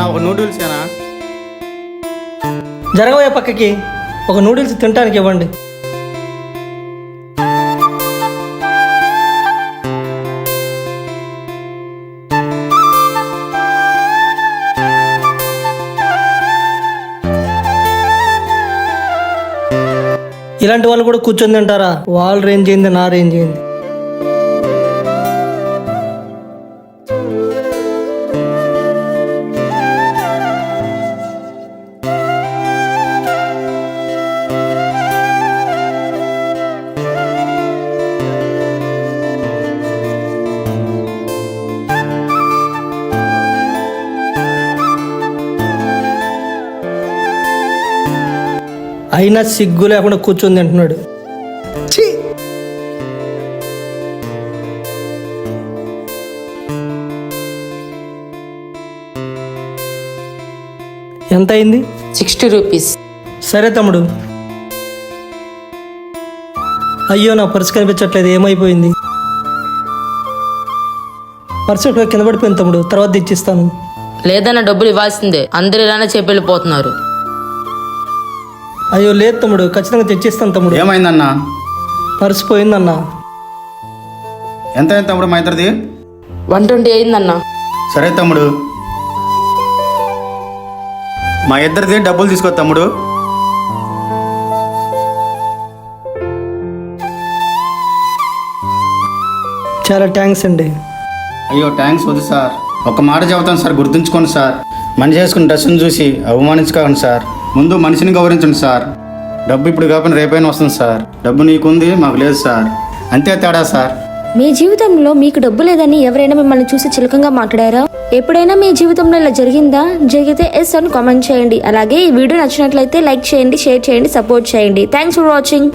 అన్న ఒక నూడిల్స్ ఏనా? జరగబోయే పక్కకి ఒక నూడిల్స్ తినడానికి ఇవ్వండి. ఇలాంటి వాళ్ళు కూడా కూర్చొని తింటారా? వాళ్ళ రేంజ్ అయింది, నా రేంజ్ అయింది. అయినా సిగ్గు లేకుండా కూర్చొని తింటున్నాడు. ఛీ! ఎంత అయింది? 60 రూపీస్. సరే తమ్ముడు. అయ్యో నా పర్సు కనిపించట్లేదు, ఏమైపోయింది? పర్సు ఎక్కడ కింద పడిపోయింది తమ్ముడు, తర్వాత తెచ్చిస్తాను. లేదన్న డబ్బులు ఇవ్వాల్సిందే, అందరు ఇలానే చెప్పి వెళ్ళిపోతున్నారు. అయ్యో లేదు తమ్ముడు, ఖచ్చితంగా తెచ్చిస్తాను తమ్ముడు. ఏమైందన్నా? పర్సు పోయిందన్నా. ఎంత అయింది తమ్ముడు మా ఇద్దరిది? 120 అయిందన్న. సరే తమ్ముడు, మా ఇద్దరిది డబ్బులు తీసుకో తమ్ముడు. చాలా థ్యాంక్స్ అండి. అయ్యో థ్యాంక్స్ వద్దు సార్, ఒక మాట చెబుతాను సార్, గుర్తుంచుకోండి సార్. మనిషి చేసుకున్న డ్రెస్సును చూసి అవమానించుకోకండి సార్. ముందు మనిషిని గౌరవించండి సార్. డబ్బు ఇప్పుడు కాకుండా రేపైనా వస్తుంది సార్. డబ్బు నీకుంది, మాకు లేదు సార్, అంతే తేడా సార్. మీ జీవితంలో మీకు డబ్బు లేదని ఎవరైనా మిమ్మల్ని చూసి చిలకంగా మాట్లాడారా? ఎప్పుడైనా మీ జీవితంలో ఇలా జరిగిందా? జరిగితే ఎస్ అని కామెంట్ చేయండి. అలాగే ఈ వీడియో నచ్చినట్లయితే లైక్ చేయండి, షేర్ చేయండి, సపోర్ట్ చేయండి. Thanks for watching.